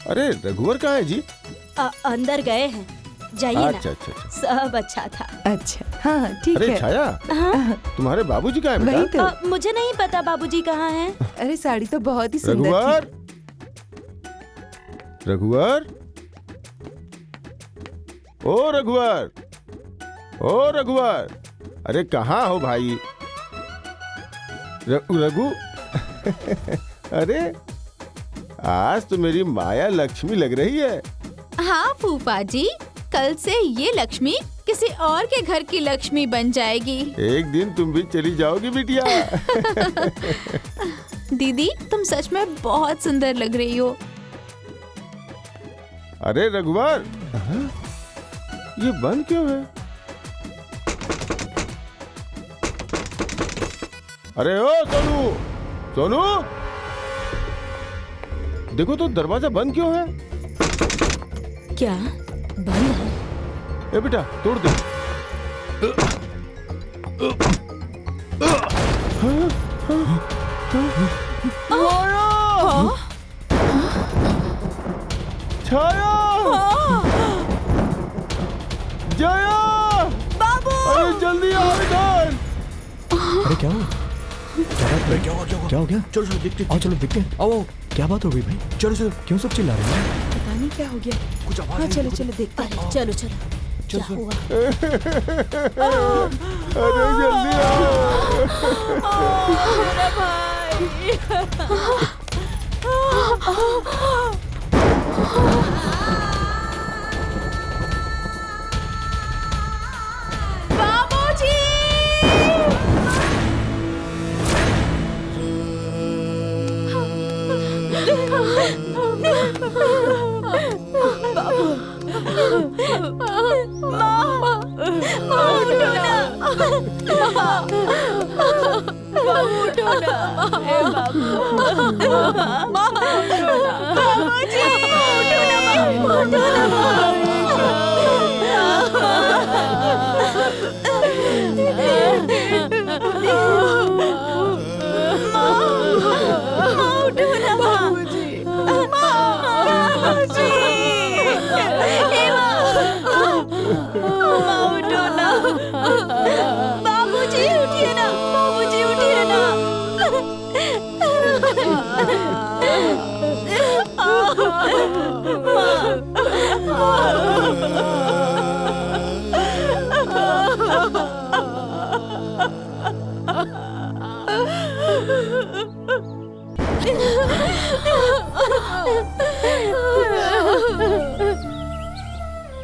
अरे रघुवर कहाँ है जी? अंदर गए हैं, जाइए ना। अच्छा अच्छा अच्छा। सब अच्छा था। अच्छा हाँ ठीक अरे है। छाया, हाँ? तुम्हारे बाबूजी कहाँ है वही बेटा? तो। मुझे नहीं पता बाबूजी कहाँ हैं। अरे साड़ी तो बहुत ही सुंदर रघुवर, थी। रघुवर, ओ रघुवर, ओ रघुवर, अरे कहाँ हो भाई? रघु अरे आज तो मेरी माया लक्ष्मी लग रही है। हाँ फूफा जी, कल से ये लक्ष्मी किसी और के घर की लक्ष्मी बन जाएगी। एक दिन तुम भी चली जाओगी बिटिया। दीदी तुम सच में बहुत सुंदर लग रही हो। अरे रघुवर, ये बंद क्यों है? अरे ओ सोनू, सोनू, देखो तो दरवाजा बंद क्यों है? क्या बंद है? ए बेटा तोड़ दे। छाया, जया, बाबू, अरे जल्दी आओ इधर। अरे क्या हुआ? क्या हो गया? चलो चलो देखते। आओ चलो देखते हैं। आओ, क्या बात हो गई भाई? चलो चलो, क्यों सब चिल्ला रहे हैं? पता नहीं क्या हो गया। कुछ आवाज हाँ चलो चलो देखते हैं। अरे चलो चलो, क्या हुआ? अरे जल्दी आओ। मेरा भाई। बाबूजी! बाबूजी उठिए ना, बाबूजी उठिए ना।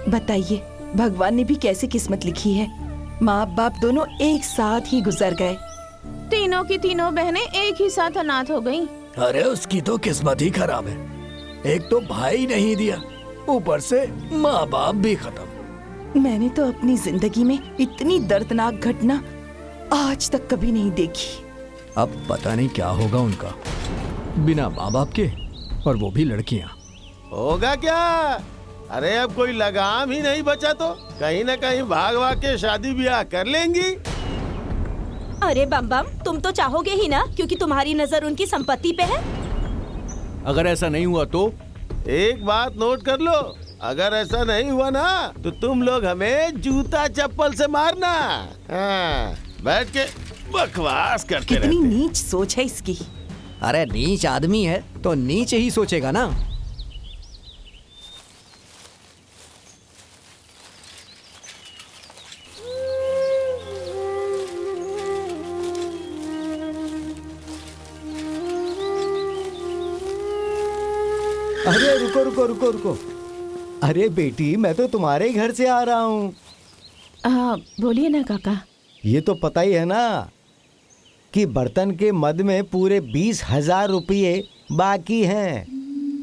बताइए भगवान ने भी कैसी किस्मत लिखी है। माँ बाप दोनों एक साथ ही गुजर गए। तीनों की तीनों बहनें एक ही साथ अनाथ हो गईं। अरे उसकी तो किस्मत ही खराब है। एक तो भाई नहीं दिया, ऊपर से माँ बाप भी खत्म। मैंने तो अपनी जिंदगी में इतनी दर्दनाक घटना आज तक कभी नहीं देखी। अब पता नहीं क्या होगा उनका, बिना माँ बाप के, और वो भी लड़कियाँ। होगा क्या? अरे अब कोई लगाम ही नहीं बचा तो कहीं ना कहीं भाग भाग के शादी ब्याह कर लेंगी। अरे बम बम, तुम तो चाहोगे ही ना, क्योंकि तुम्हारी नजर उनकी संपत्ति पे है। अगर ऐसा नहीं हुआ तो? एक बात नोट कर लो, अगर ऐसा नहीं हुआ ना तो तुम लोग हमें जूता चप्पल से मारना। हाँ, बैठ के बकवास करते कितनी रहते। नीच सोच है इसकी। अरे नीच आदमी है तो नीच ही सोचेगा ना। अरे रुको रुको रुको रुको। अरे बेटी, मैं तो तुम्हारे घर से आ रहा हूँ। बोलिए ना काका। ये तो पता ही है ना कि बर्तन के मद में पूरे 20,000 रुपये बाकी हैं।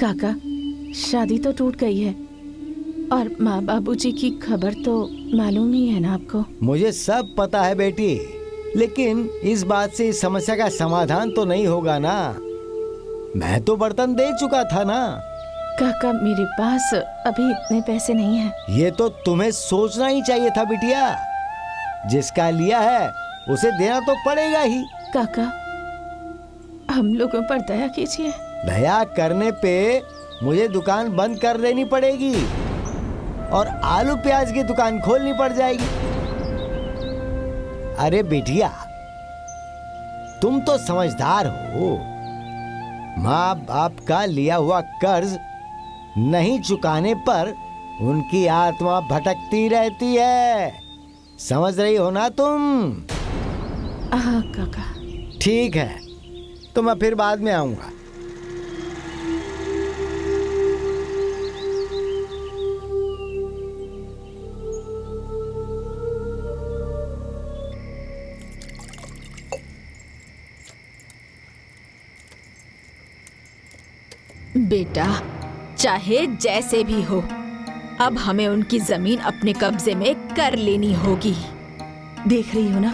काका, शादी तो टूट गई है और माँ बाबूजी की खबर तो मालूम ही है ना आपको। मुझे सब पता है बेटी, लेकिन इस बात से इस समस्या का समाधान तो नहीं होगा ना। मैं तो बर्तन दे चुका था ना। काका, मेरे पास अभी इतने पैसे नहीं हैं। ये तो तुम्हें सोचना ही चाहिए था बिटिया। जिसका लिया है उसे देना तो पड़ेगा ही। काका, हम लोगों पर दया कीजिए। दया करने पे मुझे दुकान बंद कर देनी पड़ेगी और आलू प्याज की दुकान खोलनी पड़ जाएगी। अरे बिटिया, तुम तो समझदार हो। माँ बाप का लिया हुआ कर्ज नहीं चुकाने पर उनकी आत्मा भटकती रहती है। समझ रही हो ना तुम? हाँ काका। ठीक है, तो मैं फिर बाद में आऊंगा। बेटा, चाहे जैसे भी हो, अब हमें उनकी जमीन अपने कब्जे में कर लेनी होगी। देख रही हो ना,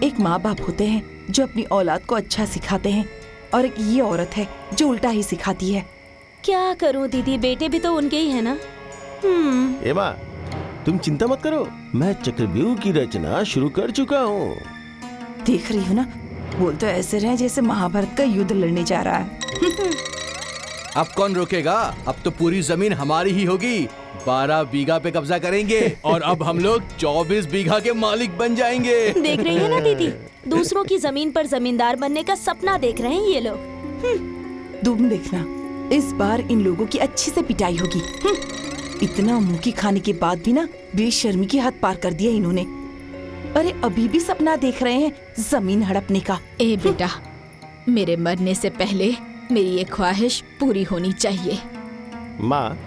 एक माँ बाप होते हैं जो अपनी औलाद को अच्छा सिखाते हैं और एक ये औरत है जो उल्टा ही सिखाती है। क्या करूं दीदी, बेटे भी तो उनके ही है ना। ए माँ, तुम चिंता मत करो, मैं चक्रव्यूह की रचना शुरू कर चुका हूँ। देख रही हो ना, बोल तो ऐसे रहे जैसे महाभारत का युद्ध लड़ने जा रहा है। अब कौन रोकेगा? अब तो पूरी जमीन हमारी ही होगी। 12 बीघा पे कब्जा करेंगे और अब हम लोग 24 बीघा के मालिक बन जाएंगे। देख रही है ना दीदी, दूसरों की जमीन पर जमींदार बनने का सपना देख रहे हैं ये लोग। तुम देखना, इस बार इन लोगों की अच्छी से पिटाई होगी। इतना मुंह की खाने के बाद भी ना बेशर्मी की हद पार कर दिया इन्होंने। अरे अभी भी सपना देख रहे हैं जमीन हड़पने का। ए बेटा, मेरे मरने से पहले मेरी ये ख्वाहिश पूरी होनी चाहिए। माँ,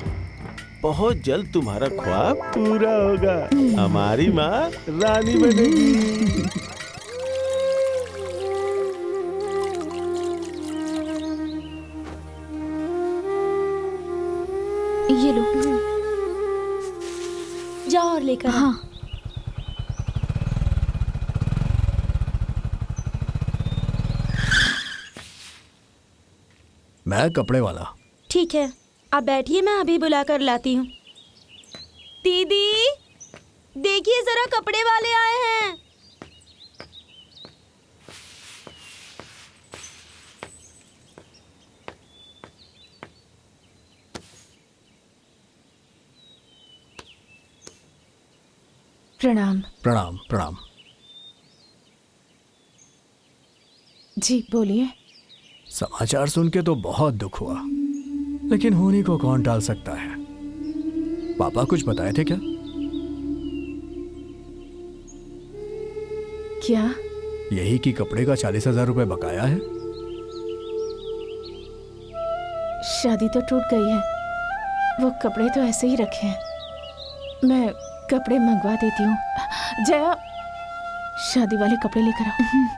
बहुत जल्द तुम्हारा ख्वाब पूरा होगा। हमारी माँ रानी बनेगी। ये लो, जाओ और लेकर। हाँ। मैं कपड़े वाला। ठीक है, आप बैठिए, मैं अभी बुला कर लाती हूँ। दीदी, देखिए जरा, कपड़े वाले आए हैं। प्रणाम। प्रणाम प्रणाम। जी बोलिए। समाचार सुन के तो बहुत दुख हुआ, लेकिन होने को कौन टाल सकता है। पापा कुछ बताए थे क्या? क्या? यही कि कपड़े का 40,000 रुपए बकाया है। शादी तो टूट गई है, वो कपड़े तो ऐसे ही रखे हैं। मैं कपड़े मंगवा देती हूँ। जया, शादी वाले कपड़े लेकर आओ।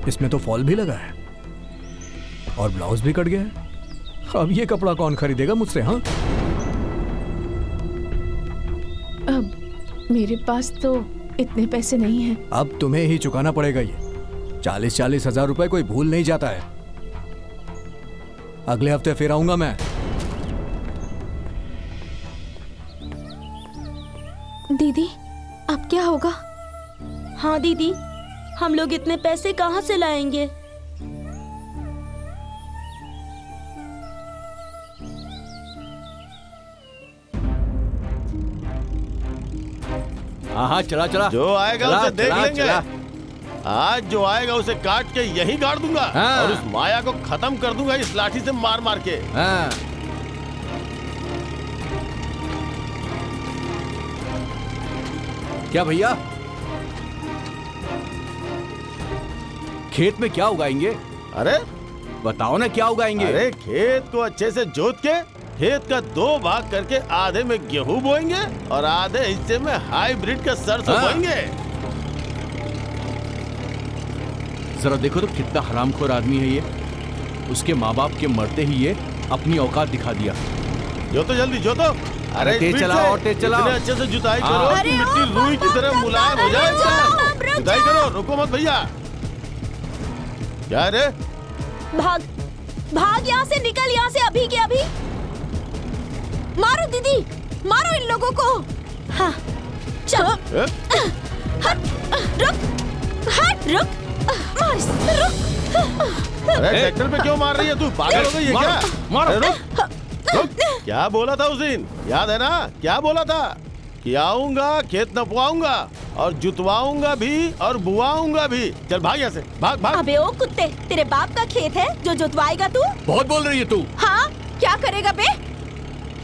इसमें तो फॉल भी लगा है और ब्लाउज भी कट गया है। अब ये कपड़ा कौन खरीदेगा मुझसे? हाँ, अब मेरे पास तो इतने पैसे नहीं हैं। अब तुम्हें ही चुकाना पड़ेगा ये 40,000 रुपए कोई भूल नहीं जाता है। अगले हफ्ते फिर आऊंगा मैं। दीदी, अब क्या होगा? हाँ दीदी, हम लोग इतने पैसे कहाँ से लाएंगे? हाँ, चला चला। जो आएगा चला, उसे देख चला, लेंगे। चला। आज जो आएगा उसे काट के यहीं गाड़ दूंगा। हाँ। और उस माया को खत्म कर दूंगा इस लाठी से मार मार के। हाँ। क्या भैया, खेत में क्या उगाएंगे? अरे बताओ ना, क्या उगाएंगे? अरे खेत को अच्छे से जोत के खेत का 2 भाग करके आधे में गेहूं बोएंगे और आधे हिस्से में हाइब्रिड का सरसों बोएंगे। जरा देखो तो कितना हरामखोर आदमी है ये। उसके माँ बाप के मरते ही ये अपनी औकात दिखा दिया। जो तो जल्दी जो तो। अरे तेज स्पीड चलाओ से। और तेज चलाओ। इतने अच्छे से जुताई हाँ। करो कि मिट्टी रुई की तरह मुलायम हो जाए। रुक जुदाई जा। करो, रुको मत भैया। क्या रे? भाग भाग यहाँ से, निकल यहाँ से अभी के अभी। मारो दीदी, मारो इन लोगों को। हाँ चलो। ए? रुक, हट, रुक, मार इसे, रुक। अरे ट्रैक्टर पे क्यों मार रही है तू? पागल हो गई है क्या? मारो। अरे रुक, रुक। क्या बोला था उस दिन? याद है ना? क्या बोला था कि आऊंगा, खेत नपवाऊंगा और जुतवाऊंगा भी और बुआऊंगा भी। चल भाग यहाँ से, भाग भाग। अबे ओ कुत्ते, तेरे बाप का खेत है जो जुतवाएगा तू? बहुत बोल रही है तू। हाँ, क्या करेगा बे?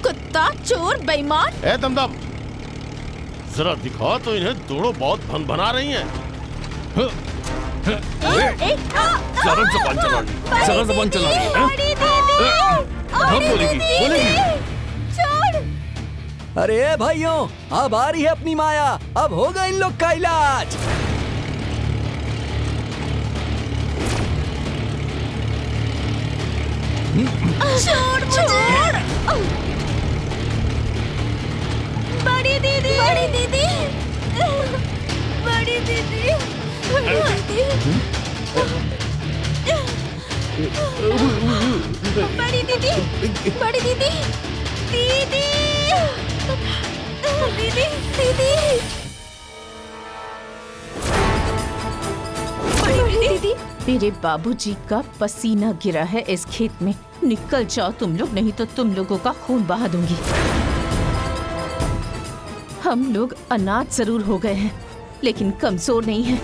कुत्ता, चोर, बेईमान। ए दमदम, जरा दिखा तो इन्हें, दोनों बहुत भन बना रही हैं। जरा ज़बान चला रही, जरा ज़बान चला रही है। बड़ी दीदी, हाँ, बोलेगी, बोलेगी। छोड़। अरे भाइयों, अब आ रही है अपनी माया, अब होगा इन लोग का इलाज। छोड़, छोड़। बड़ी दीदी, बड़ी दीदी, बड़ी दीदी, बड़ी दीदी, बड़ी दीदी, दीदी, दीदी, दीदी, बड़ी दीदी। मेरे बाबूजी का पसीना गिरा है इस खेत में। निकल जाओ तुम लोग, नहीं तो तुम लोगों का खून बहा दूंगी। हम लोग अनाथ जरूर हो गए हैं, लेकिन कमजोर नहीं हैं।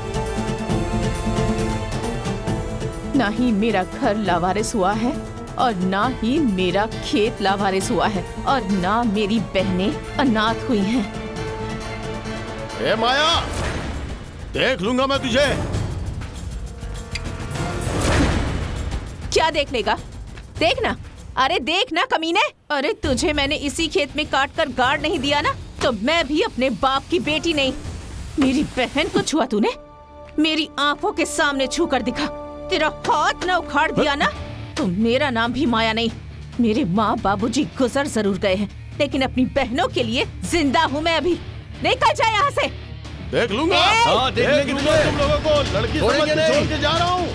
ना ही मेरा घर लावारिस हुआ है और ना ही मेरा खेत लावारिस हुआ है और ना मेरी बहनें अनाथ हुई हैं। ए माया, देख लूंगा मैं तुझे। क्या देख लेगा? देखना, अरे देखना कमीने। अरे तुझे मैंने इसी खेत में काट कर गाड़ नहीं दिया ना, तो मैं भी अपने बाप की बेटी नहीं। मेरी बहन को छुआ तूने, मेरी आंखों के सामने छू कर दिखा। तेरा हाथ न उखाड़ दिया ना, तो मेरा नाम भी माया नहीं। मेरे माँ बाबूजी गुजर जरूर गए हैं, लेकिन अपनी बहनों के लिए जिंदा हूँ मैं अभी। निकल जाए यहाँ से। देख लूंगा। हाँ, देख लेंगे लूंगा तुझे। तुम लोगों को। लड़की समझ छोड़ेंगे के नहीं। छोड़ के जा रहा हूँ।